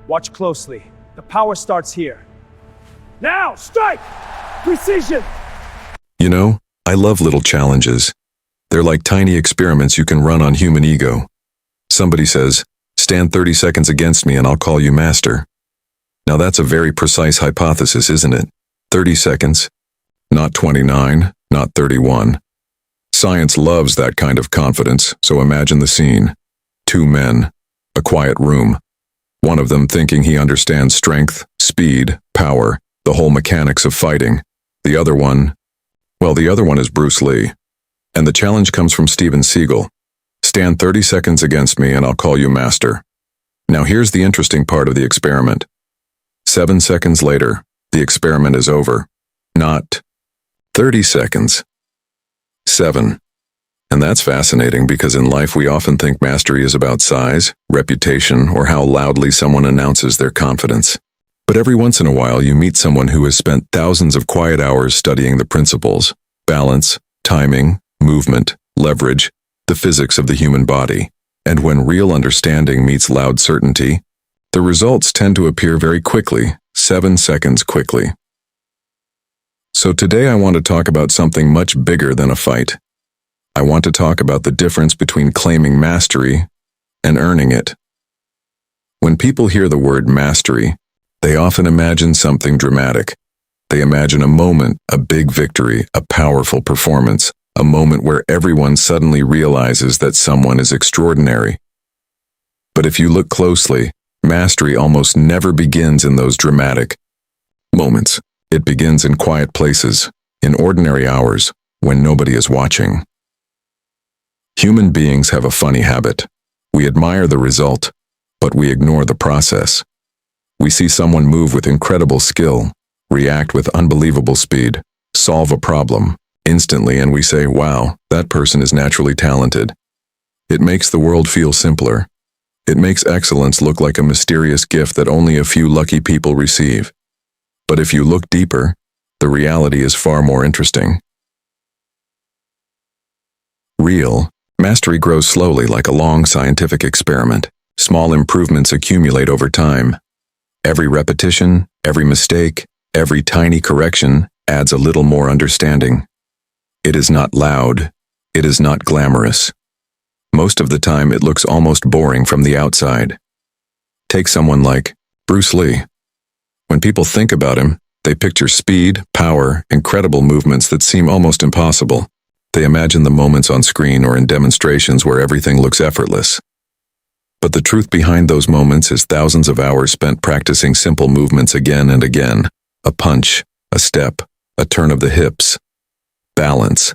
Watch closely. The power starts here. Now, strike! Precision! You know, I love little challenges. They're like tiny experiments you can run on human ego. Somebody says, stand 30 seconds against me and I'll call you master. Now that's a very precise hypothesis, isn't it? 30 seconds. Not 29, not 31. Science loves that kind of confidence, so imagine the scene. Two men, a quiet room. One of them thinking he understands strength, speed, power, the whole mechanics of fighting. The other one is Bruce Lee. And the challenge comes from Seagal. Stand 30 seconds against me and I'll call you master. Now here's the interesting part of the experiment. 7 seconds later, the experiment is over. Not 30 seconds. 7. And that's fascinating because in life we often think mastery is about size, reputation, or how loudly someone announces their confidence. But every once in a while you meet someone who has spent thousands of quiet hours studying the principles, balance, timing, movement, leverage, the physics of the human body. And when real understanding meets loud certainty, the results tend to appear very quickly, 7 seconds quickly. So today I want to talk about something much bigger than a fight. I want to talk about the difference between claiming mastery and earning it. When people hear the word mastery, they often imagine something dramatic. They imagine a moment, a big victory, a powerful performance, a moment where everyone suddenly realizes that someone is extraordinary. But if you look closely, mastery almost never begins in those dramatic moments. It begins in quiet places, in ordinary hours, when nobody is watching. Human beings have a funny habit. We admire the result, but we ignore the process. We see someone move with incredible skill, react with unbelievable speed, solve a problem instantly, and we say, wow, that person is naturally talented. It makes the world feel simpler. It makes excellence look like a mysterious gift that only a few lucky people receive. But if you look deeper, the reality is far more interesting. Real mastery grows slowly like a long scientific experiment. Small improvements accumulate over time. Every repetition, every mistake, every tiny correction adds a little more understanding. It is not loud. It is not glamorous. Most of the time it looks almost boring from the outside. Take someone like Bruce Lee. When people think about him, they picture speed, power, incredible movements that seem almost impossible. They imagine the moments on screen or in demonstrations where everything looks effortless. But the truth behind those moments is thousands of hours spent practicing simple movements again and again. A punch, a step, a turn of the hips. Balance.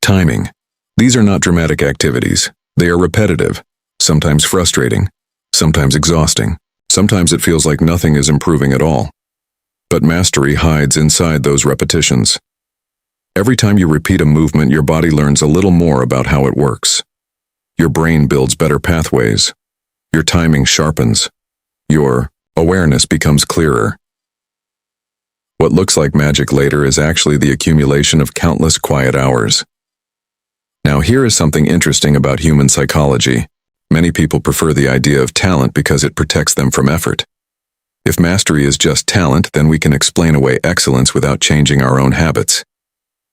Timing. These are not dramatic activities. They are repetitive, sometimes frustrating, sometimes exhausting. Sometimes it feels like nothing is improving at all. But mastery hides inside those repetitions. Every time you repeat a movement, your body learns a little more about how it works. Your brain builds better pathways. Your timing sharpens. Your awareness becomes clearer. What looks like magic later is actually the accumulation of countless quiet hours. Now here is something interesting about human psychology. Many people prefer the idea of talent because it protects them from effort. If mastery is just talent, then we can explain away excellence without changing our own habits.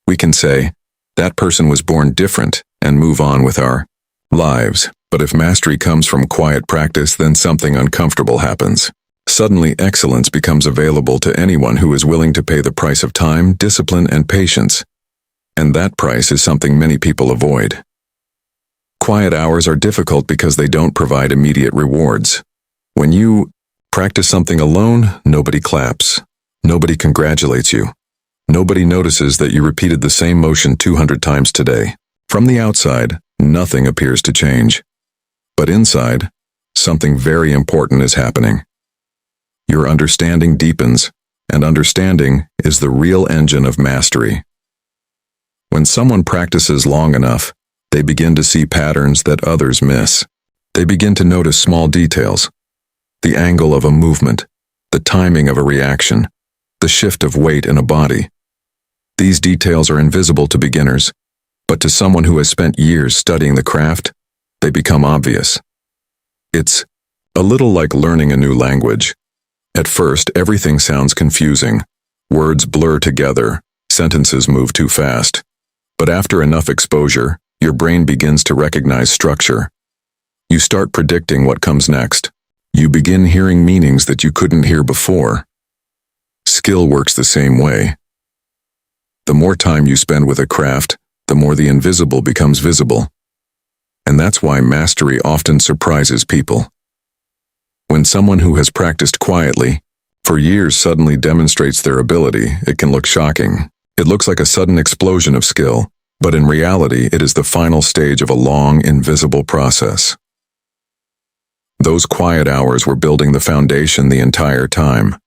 We can say, that person was born different, and move on with our lives. But if mastery comes from quiet practice, then something uncomfortable happens. Suddenly, excellence becomes available to anyone who is willing to pay the price of time, discipline, and patience. And that price is something many people avoid. Quiet hours are difficult because they don't provide immediate rewards. When you practice something alone, nobody claps. Nobody congratulates you. Nobody notices that you repeated the same motion 200 times today. From the outside, nothing appears to change. But inside, something very important is happening. Your understanding deepens, and understanding is the real engine of mastery. When someone practices long enough, they begin to see patterns that others miss. They begin to notice small details. The angle of a movement, the timing of a reaction, the shift of weight in a body. These details are invisible to beginners, but to someone who has spent years studying the craft, they become obvious. It's A little like learning a new language. At first, everything sounds confusing. Words blur together, sentences move too fast. But after enough exposure, your brain begins to recognize structure. You start predicting what comes next. You begin hearing meanings that you couldn't hear before. Skill works the same way. The more time you spend with a craft, the more the invisible becomes visible. And that's why mastery often surprises people. When someone who has practiced quietly for years suddenly demonstrates their ability, it can look shocking. It looks like a sudden explosion of skill, but in reality, it is the final stage of a long, invisible process. Those quiet hours were building the foundation the entire time.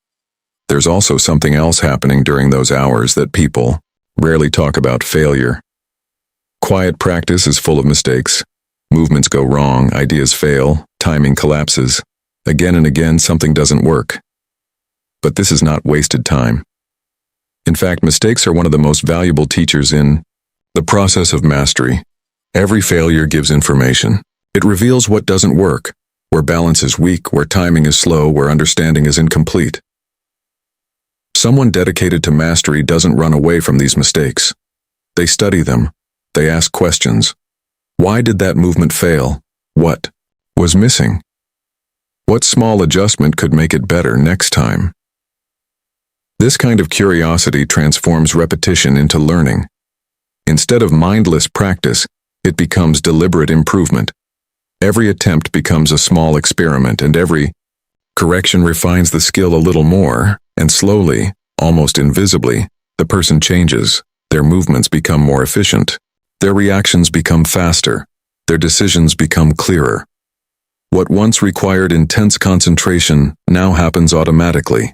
There's also something else happening during those hours that people rarely talk about: failure. Quiet practice is full of mistakes. Movements go wrong, ideas fail, timing collapses. Again and again, something doesn't work. But this is not wasted time. In fact, mistakes are one of the most valuable teachers in the process of mastery. Every failure gives information. It reveals what doesn't work, where balance is weak, where timing is slow, where understanding is incomplete. Someone dedicated to mastery doesn't run away from these mistakes. They study them. They ask questions. Why did that movement fail? What was missing? What small adjustment could make it better next time? This kind of curiosity transforms repetition into learning. Instead of mindless practice, it becomes deliberate improvement. Every attempt becomes a small experiment, and every correction refines the skill a little more, and slowly, almost invisibly, the person changes. Their movements become more efficient. Their reactions become faster. Their decisions become clearer. What once required intense concentration now happens automatically.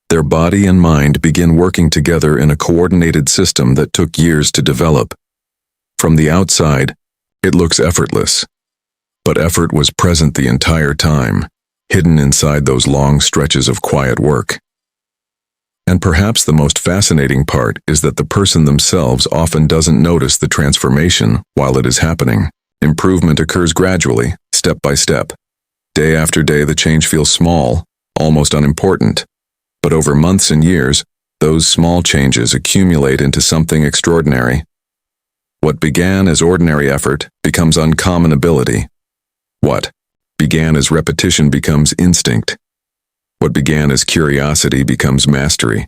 Their body and mind begin working together in a coordinated system that took years to develop. From the outside, it looks effortless. But effort was present the entire time, hidden inside those long stretches of quiet work. And perhaps the most fascinating part is that the person themselves often doesn't notice the transformation while it is happening. Improvement occurs gradually, step by step. Day after day, the change feels small, almost unimportant. But over months and years, those small changes accumulate into something extraordinary. What began as ordinary effort becomes uncommon ability. What began as repetition becomes instinct. What began as curiosity becomes mastery.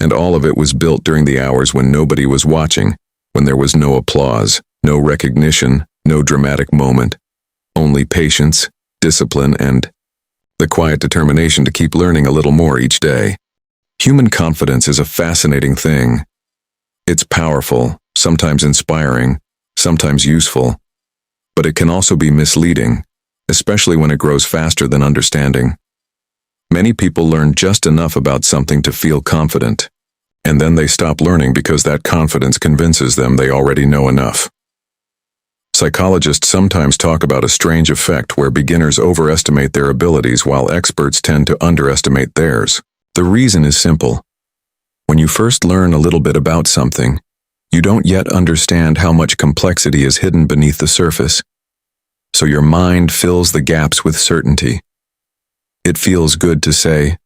And all of it was built during the hours when nobody was watching, when there was no applause, no recognition, no dramatic moment, only patience, discipline, and the quiet determination to keep learning a little more each day. Human confidence is a fascinating thing. It's powerful, sometimes inspiring, sometimes useful, but it can also be misleading, especially when it grows faster than understanding. Many people learn just enough about something to feel confident, and then they stop learning because that confidence convinces them they already know enough. Psychologists sometimes talk about a strange effect where beginners overestimate their abilities while experts tend to underestimate theirs. The reason is simple. When you first learn a little bit about something, you don't yet understand how much complexity is hidden beneath the surface. So your mind fills the gaps with certainty. It feels good to say,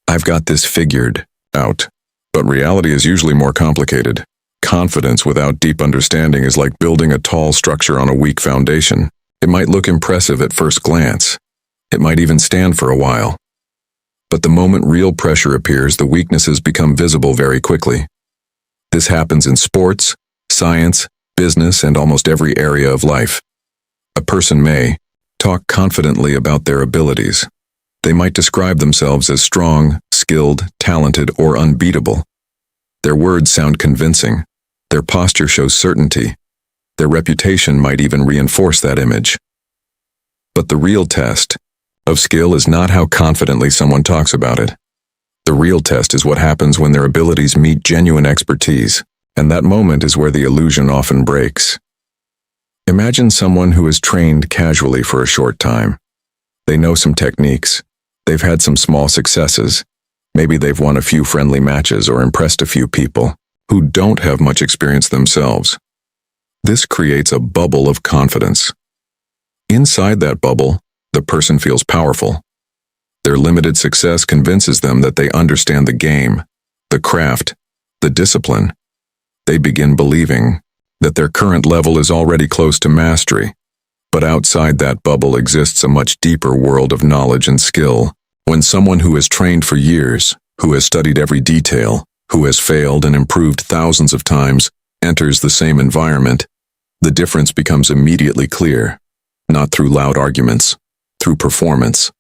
"I've got this figured out." But reality is usually more complicated. Confidence without deep understanding is like building a tall structure on a weak foundation. It might look impressive at first glance. It might even stand for a while. But the moment real pressure appears, the weaknesses become visible very quickly. This happens in sports, science, business, and almost every area of life. A person may talk confidently about their abilities. They might describe themselves as strong, skilled, talented, or unbeatable. Their words sound convincing. Their posture shows certainty. Their reputation might even reinforce that image. But the real test of skill is not how confidently someone talks about it. The real test is what happens when their abilities meet genuine expertise, and that moment is where the illusion often breaks. Imagine someone who has trained casually for a short time. They know some techniques. They've had some small successes. Maybe they've won a few friendly matches or impressed a few people who don't have much experience themselves. This creates a bubble of confidence. Inside that bubble, the person feels powerful. Their limited success convinces them that they understand the game, the craft, the discipline. They begin believing that their current level is already close to mastery. But outside that bubble exists a much deeper world of knowledge and skill. When someone who has trained for years, who has studied every detail, who has failed and improved thousands of times, enters the same environment, the difference becomes immediately clear, not through loud arguments, through performance.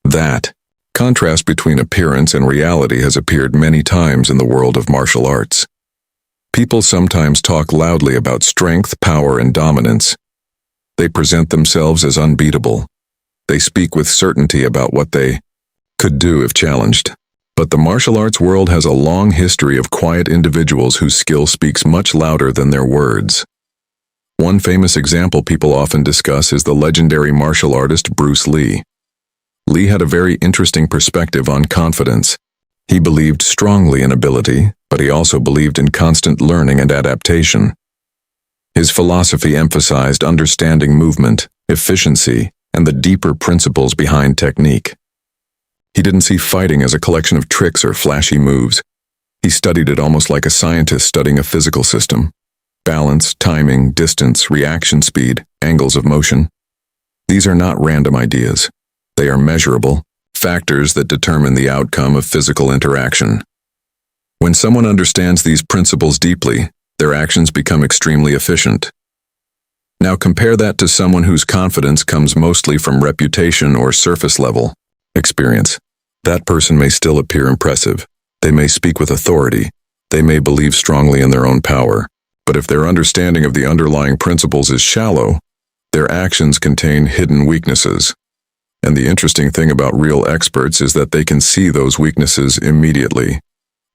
That contrast between appearance and reality has appeared many times in the world of martial arts. People sometimes talk loudly about strength, power, and dominance. They present themselves as unbeatable. They speak with certainty about what they could do if challenged. But the martial arts world has a long history of quiet individuals whose skill speaks much louder than their words. One famous example people often discuss is the legendary martial artist Bruce Lee. Lee had a very interesting perspective on confidence. He believed strongly in ability, but he also believed in constant learning and adaptation. His philosophy emphasized understanding movement, efficiency, and the deeper principles behind technique. He didn't see fighting as a collection of tricks or flashy moves. He studied it almost like a scientist studying a physical system. Balance, timing, distance, reaction speed, angles of motion. These are not random ideas. They are measurable, factors that determine the outcome of physical interaction. When someone understands these principles deeply, their actions become extremely efficient. Now compare that to someone whose confidence comes mostly from reputation or surface-level experience. That person may still appear impressive. They may speak with authority. They may believe strongly in their own power. But if their understanding of the underlying principles is shallow, their actions contain hidden weaknesses. And the interesting thing about real experts is that they can see those weaknesses immediately.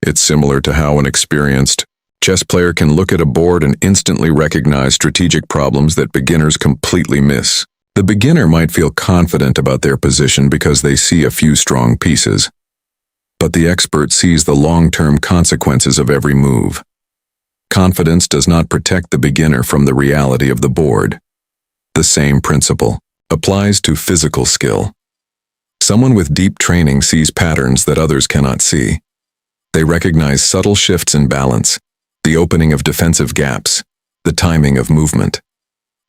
It's similar to how an experienced chess player can look at a board and instantly recognize strategic problems that beginners completely miss. The beginner might feel confident about their position because they see a few strong pieces. But the expert sees the long-term consequences of every move. Confidence does not protect the beginner from the reality of the board. The same principle applies to physical skill. Someone with deep training sees patterns that others cannot see. They recognize subtle shifts in balance, the opening of defensive gaps, the timing of movement.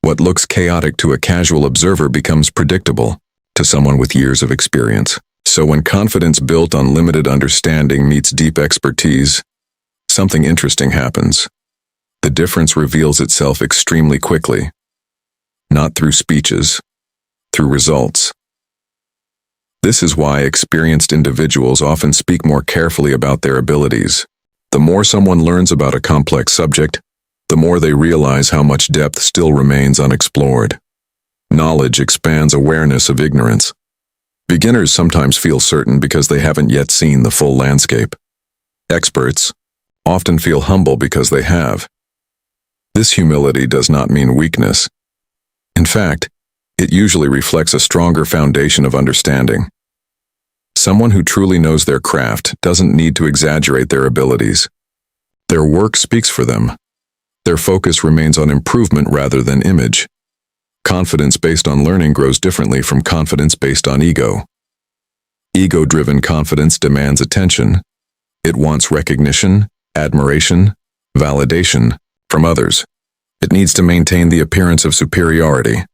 What looks chaotic to a casual observer becomes predictable to someone with years of experience. So when confidence built on limited understanding meets deep expertise, something interesting happens. The difference reveals itself extremely quickly. Not through speeches, through results. This is why experienced individuals often speak more carefully about their abilities. The more someone learns about a complex subject, the more they realize how much depth still remains unexplored. Knowledge expands awareness of ignorance. Beginners sometimes feel certain because they haven't yet seen the full landscape. Experts often feel humble because they have. This humility does not mean weakness. In fact, it usually reflects a stronger foundation of understanding. Someone who truly knows their craft doesn't need to exaggerate their abilities. Their work speaks for them. Their focus remains on improvement rather than image. Confidence based on learning grows differently from confidence based on ego. Ego-driven confidence demands attention. It wants recognition, admiration, validation from others. It needs to maintain the appearance of superiority.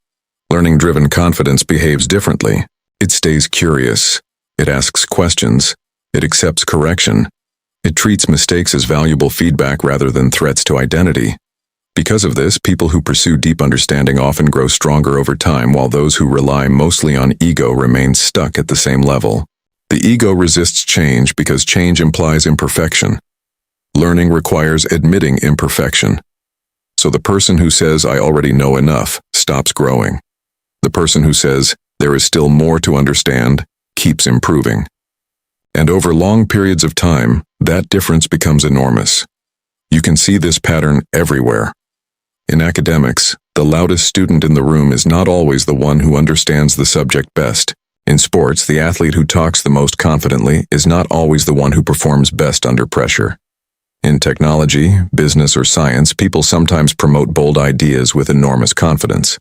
Learning-driven confidence behaves differently. It stays curious. It asks questions. It accepts correction. It treats mistakes as valuable feedback rather than threats to identity. Because of this, people who pursue deep understanding often grow stronger over time, while those who rely mostly on ego remain stuck at the same level. The ego resists change because change implies imperfection. Learning requires admitting imperfection. So the person who says, "I already know enough," stops growing. The person who says, "There is still more to understand," keeps improving. And over long periods of time, that difference becomes enormous. You can see this pattern everywhere. In academics, the loudest student in the room is not always the one who understands the subject best. In sports, the athlete who talks the most confidently is not always the one who performs best under pressure. In technology, business, or science, people sometimes promote bold ideas with enormous confidence.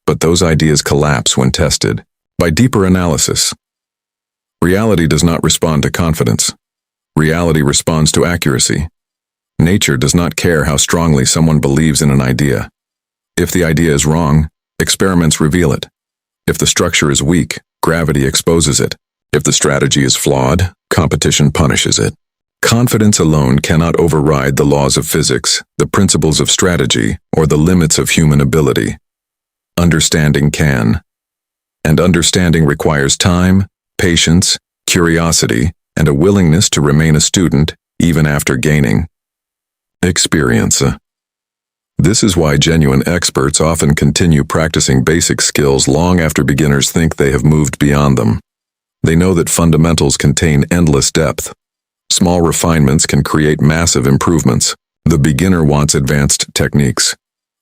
But those ideas collapse when tested. By deeper analysis. Reality does not respond to confidence. Reality responds to accuracy. Nature does not care how strongly someone believes in an idea. If the idea is wrong, experiments reveal it. If the structure is weak, gravity exposes it. If the strategy is flawed, competition punishes it. Confidence alone cannot override the laws of physics, the principles of strategy, or the limits of human ability. Understanding can. And understanding requires time, patience, curiosity, and a willingness to remain a student even after gaining experience. This is why genuine experts often continue practicing basic skills long after beginners think they have moved beyond them. They know that fundamentals contain endless depth. Small refinements can create massive improvements. The beginner wants advanced techniques.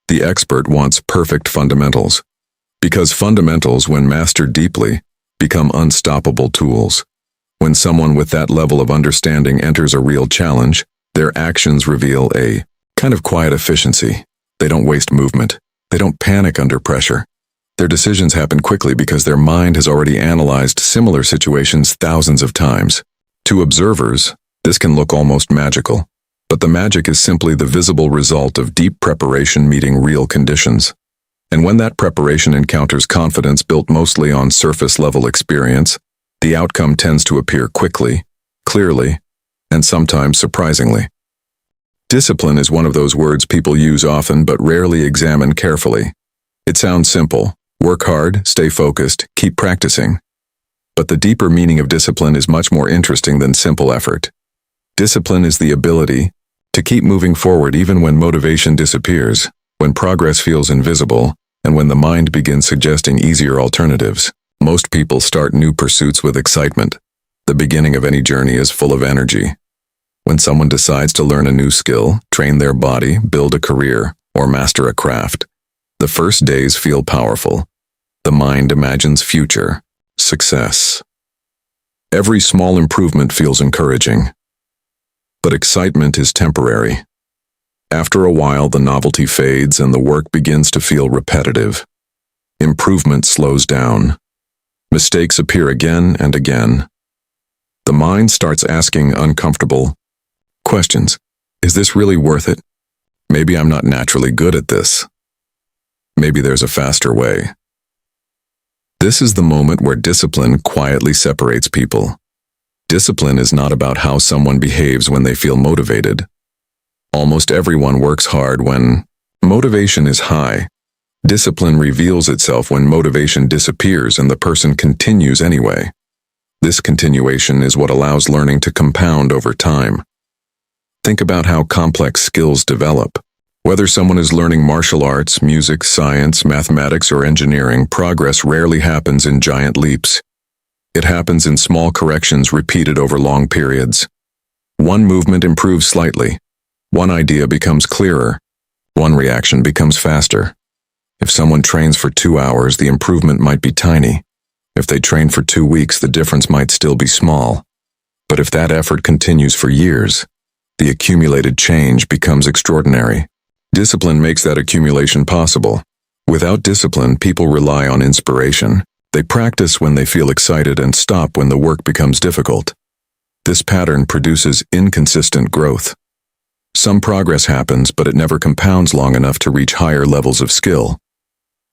The expert wants perfect fundamentals. Because fundamentals, when mastered deeply, become unstoppable tools. When someone with that level of understanding enters a real challenge, their actions reveal a kind of quiet efficiency. They don't waste movement. They don't panic under pressure. Their decisions happen quickly because their mind has already analyzed similar situations thousands of times. To observers, this can look almost magical, but the magic is simply the visible result of deep preparation meeting real conditions. And when that preparation encounters confidence built mostly on surface-level experience, the outcome tends to appear quickly, clearly, and sometimes surprisingly. Discipline is one of those words people use often but rarely examine carefully. It sounds simple: work hard, stay focused, keep practicing. But the deeper meaning of discipline is much more interesting than simple effort. Discipline is the ability to keep moving forward even when motivation disappears, when progress feels invisible, and when the mind begins suggesting easier alternatives. Most people start new pursuits with excitement. The beginning of any journey is full of energy. When someone decides to learn a new skill, train their body, build a career, or master a craft, the first days feel powerful. The mind imagines future, success. Every small improvement feels encouraging. But excitement is temporary. After a while, the novelty fades and the work begins to feel repetitive. Improvement slows down. Mistakes appear again and again. The mind starts asking uncomfortable questions. Is this really worth it? Maybe I'm not naturally good at this. Maybe there's a faster way. This is the moment where discipline quietly separates people. Discipline is not about how someone behaves when they feel motivated. Almost everyone works hard when motivation is high. Discipline reveals itself when motivation disappears and the person continues anyway. This continuation is what allows learning to compound over time. Think about how complex skills develop. Whether someone is learning martial arts, music, science, mathematics, or engineering, progress rarely happens in giant leaps. It happens in small corrections repeated over long periods. One movement improves slightly. One idea becomes clearer. One reaction becomes faster. If someone trains for 2 hours, the improvement might be tiny. If they train for 2 weeks, the difference might still be small. But if that effort continues for years, the accumulated change becomes extraordinary. Discipline makes that accumulation possible. Without discipline, people rely on inspiration. They practice when they feel excited and stop when the work becomes difficult. This pattern produces inconsistent growth. Some progress happens, but it never compounds long enough to reach higher levels of skill.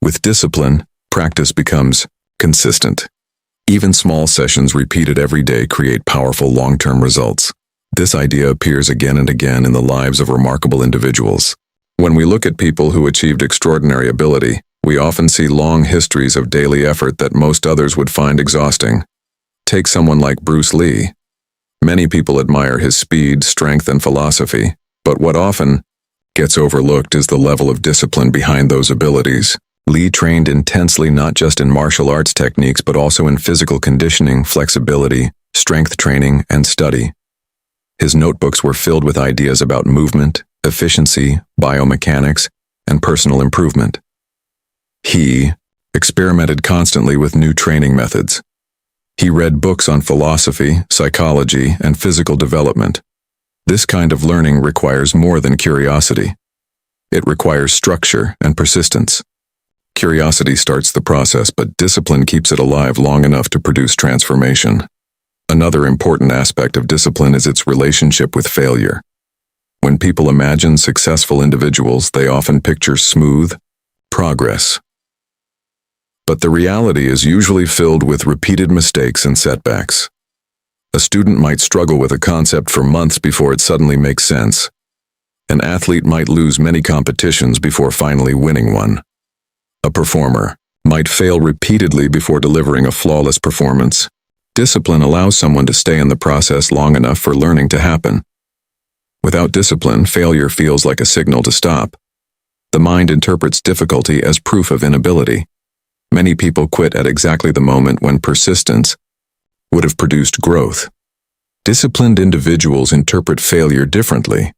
With discipline, practice becomes consistent. Even small sessions repeated every day create powerful long-term results. This idea appears again and again in the lives of remarkable individuals. When we look at people who achieved extraordinary ability, we often see long histories of daily effort that most others would find exhausting. Take someone like Bruce Lee. Many people admire his speed, strength, and philosophy, but what often gets overlooked is the level of discipline behind those abilities. Lee trained intensely not just in martial arts techniques but also in physical conditioning, flexibility, strength training, and study. His notebooks were filled with ideas about movement, efficiency, biomechanics, and personal improvement. He experimented constantly with new training methods. He read books on philosophy, psychology, and physical development. This kind of learning requires more than curiosity. It requires structure and persistence. Curiosity starts the process, but discipline keeps it alive long enough to produce transformation. Another important aspect of discipline is its relationship with failure. When people imagine successful individuals, they often picture smooth progress. But the reality is usually filled with repeated mistakes and setbacks. A student might struggle with a concept for months before it suddenly makes sense. An athlete might lose many competitions before finally winning one. A performer might fail repeatedly before delivering a flawless performance. Discipline allows someone to stay in the process long enough for learning to happen. Without discipline, failure feels like a signal to stop. The mind interprets difficulty as proof of inability. Many people quit at exactly the moment when persistence would have produced growth. Disciplined individuals interpret failure differently.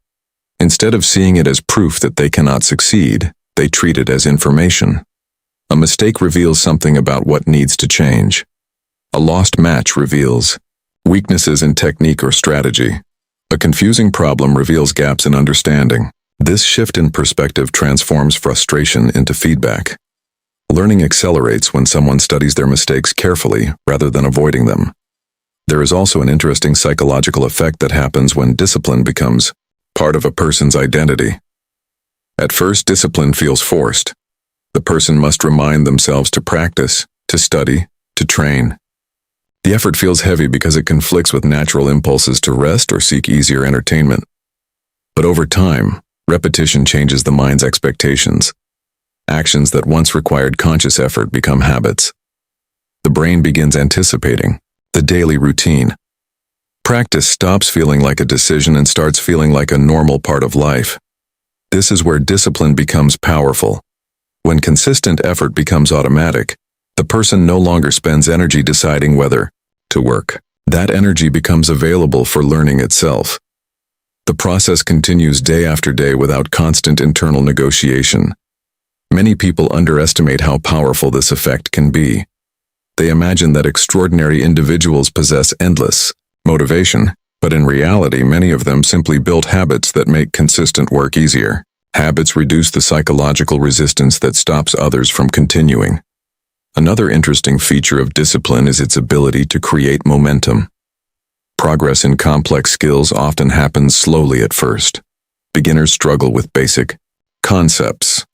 Instead of seeing it as proof that they cannot succeed, they treat it as information. A mistake reveals something about what needs to change. A lost match reveals weaknesses in technique or strategy. A confusing problem reveals gaps in understanding. This shift in perspective transforms frustration into feedback. Learning accelerates when someone studies their mistakes carefully rather than avoiding them. There is also an interesting psychological effect that happens when discipline becomes part of a person's identity. At first, discipline feels forced. The person must remind themselves to practice, to study, to train. The effort feels heavy because it conflicts with natural impulses to rest or seek easier entertainment. But over time, repetition changes the mind's expectations. Actions that once required conscious effort become habits. The brain begins anticipating the daily routine. Practice stops feeling like a decision and starts feeling like a normal part of life. This is where discipline becomes powerful. When consistent effort becomes automatic, the person no longer spends energy deciding whether to work. That energy becomes available for learning itself. The process continues day after day without constant internal negotiation. Many people underestimate how powerful this effect can be. They imagine that extraordinary individuals possess endless motivation, but in reality, many of them simply build habits that make consistent work easier. Habits reduce the psychological resistance that stops others from continuing. Another interesting feature of discipline is its ability to create momentum. Progress in complex skills often happens slowly at first. Beginners struggle with basic concepts.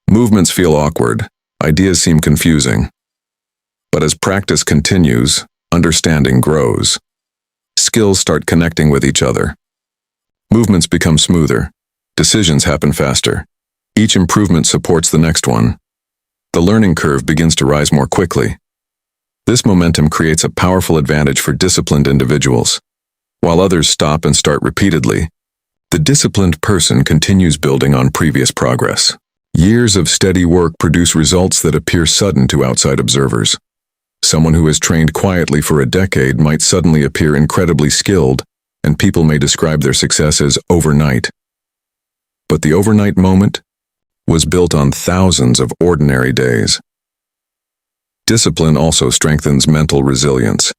Movements feel awkward, ideas seem confusing. But as practice continues, understanding grows. Skills start connecting with each other. Movements become smoother. Decisions happen faster. Each improvement supports the next one. The learning curve begins to rise more quickly. This momentum creates a powerful advantage for disciplined individuals. While others stop and start repeatedly, the disciplined person continues building on previous progress. Years of steady work produce results that appear sudden to outside observers. Someone who has trained quietly for a decade might suddenly appear incredibly skilled, and people may describe their success as overnight. But the overnight moment was built on thousands of ordinary days. Discipline also strengthens mental resilience.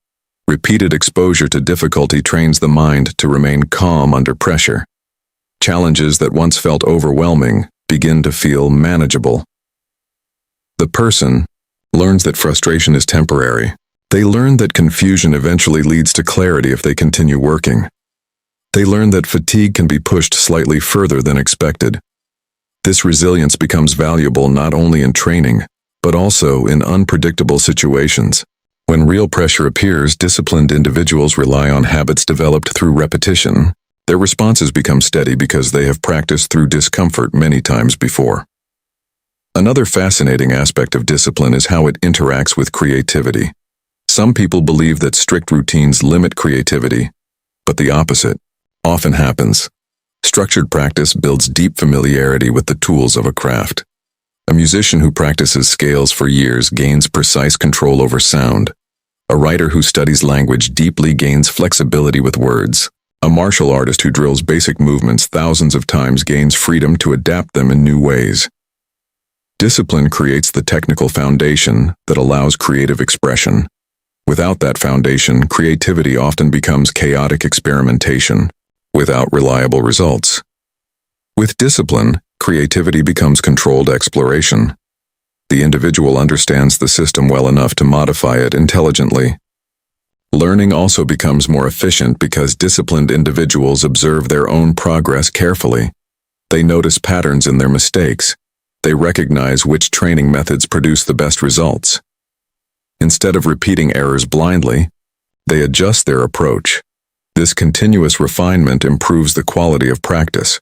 Repeated exposure to difficulty trains the mind to remain calm under pressure. Challenges that once felt overwhelming begin to feel manageable. The person learns that frustration is temporary. They learn that confusion eventually leads to clarity if they continue working. They learn that fatigue can be pushed slightly further than expected. This resilience becomes valuable not only in training, but also in unpredictable situations. When real pressure appears, disciplined individuals rely on habits developed through repetition. Their responses become steady because they have practiced through discomfort many times before. Another fascinating aspect of discipline is how it interacts with creativity. Some people believe that strict routines limit creativity, but the opposite often happens. Structured practice builds deep familiarity with the tools of a craft. A musician who practices scales for years gains precise control over sound. A writer who studies language deeply gains flexibility with words. A martial artist who drills basic movements thousands of times gains freedom to adapt them in new ways. Discipline creates the technical foundation that allows creative expression. Without that foundation, creativity often becomes chaotic experimentation, without reliable results. With discipline, creativity becomes controlled exploration. The individual understands the system well enough to modify it intelligently. Learning also becomes more efficient because disciplined individuals observe their own progress carefully. They notice patterns in their mistakes. They recognize which training methods produce the best results. Instead of repeating errors blindly, they adjust their approach. This continuous refinement improves the quality of practice.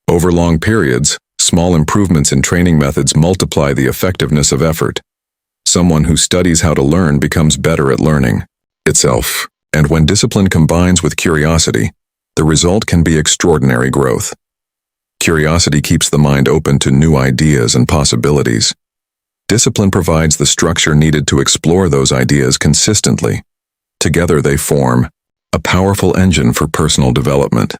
Over long periods, small improvements in training methods multiply the effectiveness of effort. Someone who studies how to learn becomes better at learning itself, and when discipline combines with curiosity, the result can be extraordinary growth. Curiosity keeps the mind open to new ideas and possibilities. Discipline provides the structure needed to explore those ideas consistently. Together they form a powerful engine for personal development.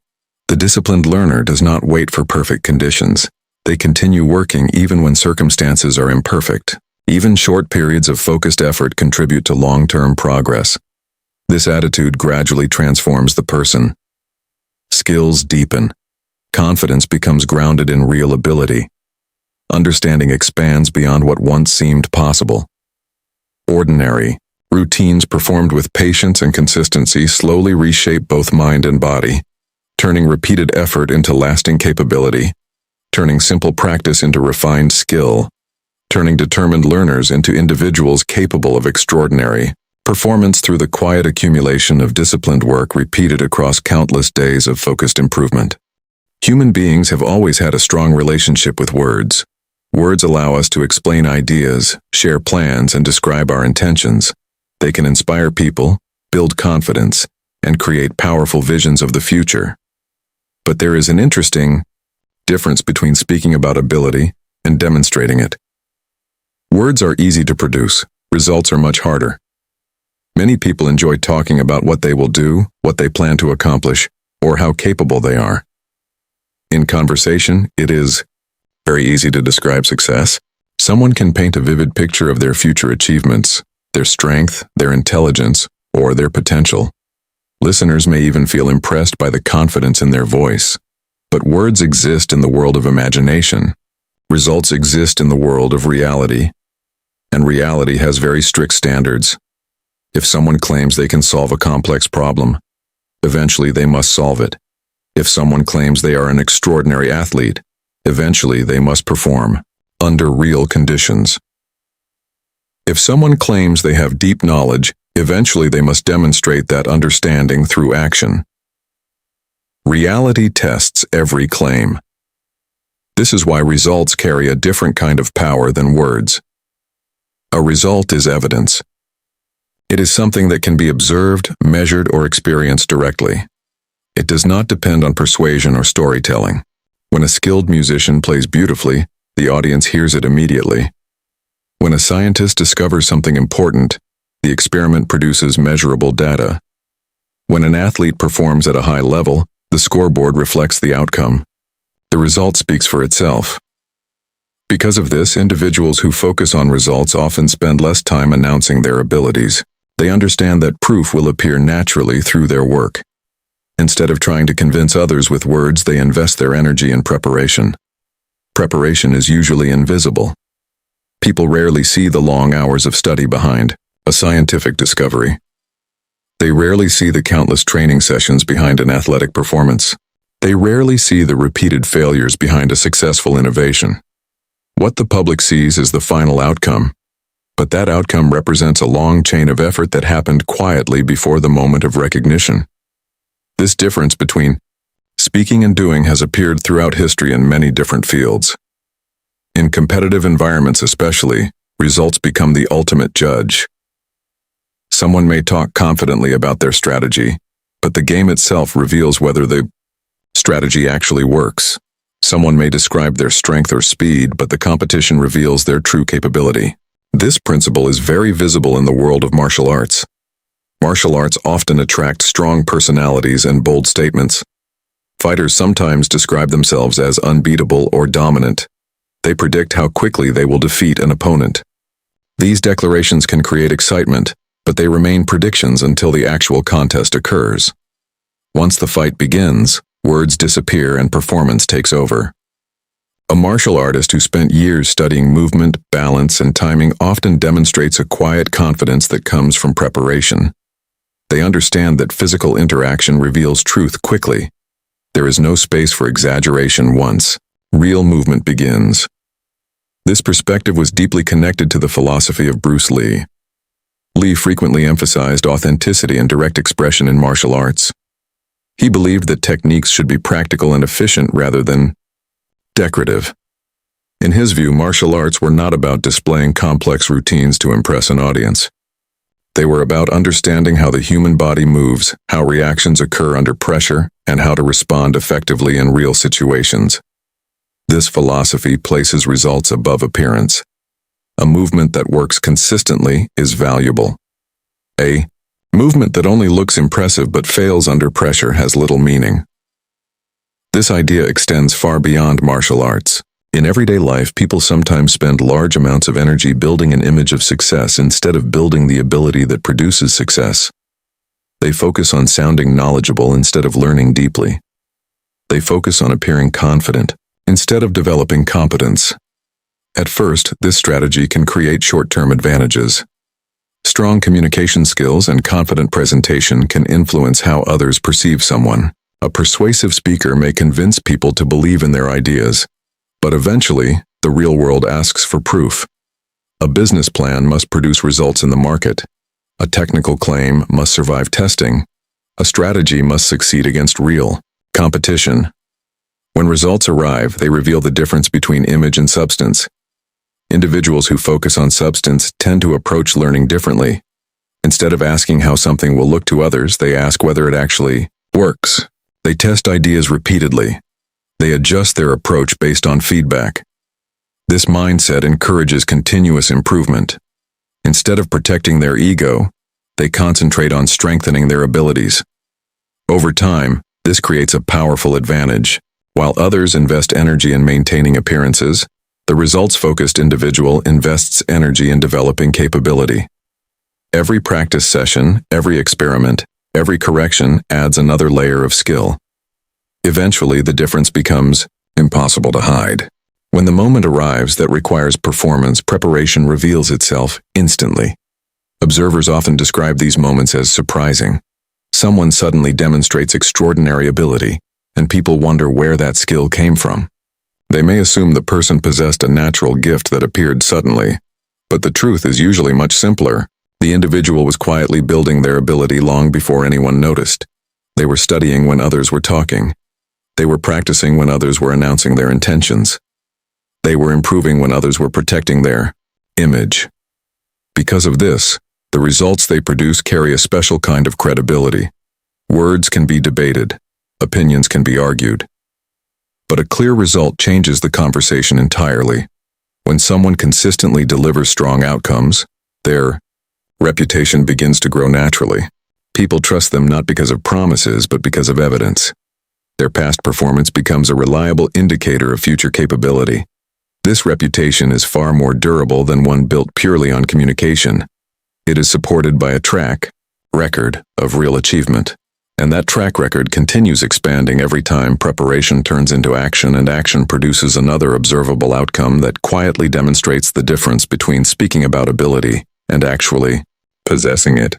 The disciplined learner does not wait for perfect conditions. They continue working even when circumstances are imperfect. Even short periods of focused effort contribute to long-term progress. This attitude gradually transforms the person. Skills deepen. Confidence becomes grounded in real ability. Understanding expands beyond what once seemed possible. Ordinary routines performed with patience and consistency slowly reshape both mind and body, turning repeated effort into lasting capability, turning simple practice into refined skill, turning determined learners into individuals capable of extraordinary performance through the quiet accumulation of disciplined work repeated across countless days of focused improvement. Human beings have always had a strong relationship with words. Words allow us to explain ideas, share plans, and describe our intentions. They can inspire people, build confidence, and create powerful visions of the future. But there is an interesting difference between speaking about ability and demonstrating it. Words are easy to produce. Results are much harder. Many people enjoy talking about what they will do, what they plan to accomplish, or how capable they are. In conversation, it is very easy to describe success. Someone can paint a vivid picture of their future achievements, their strength, their intelligence, or their potential. Listeners may even feel impressed by the confidence in their voice. But words exist in the world of imagination. Results exist in the world of reality. And reality has very strict standards. If someone claims they can solve a complex problem, eventually they must solve it. If someone claims they are an extraordinary athlete, eventually they must perform under real conditions. If someone claims they have deep knowledge, eventually they must demonstrate that understanding through action. Reality tests every claim. This is why results carry a different kind of power than words. A result is evidence. It is something that can be observed, measured, or experienced directly. It does not depend on persuasion or storytelling. When a skilled musician plays beautifully, the audience hears it immediately. When a scientist discovers something important, the experiment produces measurable data. When an athlete performs at a high level, the scoreboard reflects the outcome. The result speaks for itself. Because of this, individuals who focus on results often spend less time announcing their abilities. They understand that proof will appear naturally through their work. Instead of trying to convince others with words, they invest their energy in preparation. Preparation is usually invisible. People rarely see the long hours of study behind a scientific discovery. They rarely see the countless training sessions behind an athletic performance. They rarely see the repeated failures behind a successful innovation. What the public sees is the final outcome, but that outcome represents a long chain of effort that happened quietly before the moment of recognition. This difference between speaking and doing has appeared throughout history in many different fields. In competitive environments especially, results become the ultimate judge. Someone may talk confidently about their strategy, but the game itself reveals whether the strategy actually works. Someone may describe their strength or speed, but the competition reveals their true capability. This principle is very visible in the world of martial arts. Martial arts often attract strong personalities and bold statements. Fighters sometimes describe themselves as unbeatable or dominant. They predict how quickly they will defeat an opponent. These declarations can create excitement, but they remain predictions until the actual contest occurs. Once the fight begins, words disappear and performance takes over. A martial artist who spent years studying movement, balance, and timing often demonstrates a quiet confidence that comes from preparation. They understand that physical interaction reveals truth quickly. There is no space for exaggeration once real movement begins. This perspective was deeply connected to the philosophy of Bruce Lee. Lee frequently emphasized authenticity and direct expression in martial arts. He believed that techniques should be practical and efficient rather than decorative. In his view, martial arts were not about displaying complex routines to impress an audience. They were about understanding how the human body moves, how reactions occur under pressure, and how to respond effectively in real situations. This philosophy places results above appearance. A movement that works consistently is valuable. A movement that only looks impressive but fails under pressure has little meaning. This idea extends far beyond martial arts. In everyday life, people sometimes spend large amounts of energy building an image of success instead of building the ability that produces success. They focus on sounding knowledgeable instead of learning deeply. They focus on appearing confident instead of developing competence. At first, this strategy can create short-term advantages. Strong communication skills and confident presentation can influence how others perceive someone. A persuasive speaker may convince people to believe in their ideas, but eventually, the real world asks for proof. A business plan must produce results in the market. A technical claim must survive testing. A strategy must succeed against real competition. When results arrive, they reveal the difference between image and substance. Individuals who focus on substance tend to approach learning differently. Instead of asking how something will look to others, they ask whether it actually works. They test ideas repeatedly. They adjust their approach based on feedback. This mindset encourages continuous improvement. Instead of protecting their ego, they concentrate on strengthening their abilities. Over time, this creates a powerful advantage. While others invest energy in maintaining appearances, the results-focused individual invests energy in developing capability. Every practice session, every experiment, every correction adds another layer of skill. Eventually, the difference becomes impossible to hide. When the moment arrives that requires performance, preparation reveals itself instantly. Observers often describe these moments as surprising. Someone suddenly demonstrates extraordinary ability, and people wonder where that skill came from. They may assume the person possessed a natural gift that appeared suddenly, but the truth is usually much simpler. The individual was quietly building their ability long before anyone noticed. They were studying when others were talking. They were practicing when others were announcing their intentions. They were improving when others were protecting their image. Because of this, the results they produce carry a special kind of credibility. Words can be debated, opinions can be argued, but a clear result changes the conversation entirely. When someone consistently delivers strong outcomes, their reputation begins to grow naturally. People trust them not because of promises, but because of evidence. Their past performance becomes a reliable indicator of future capability. This reputation is far more durable than one built purely on communication. It is supported by a track record of real achievement. And that track record continues expanding every time preparation turns into action and action produces another observable outcome that quietly demonstrates the difference between speaking about ability and actually possessing it.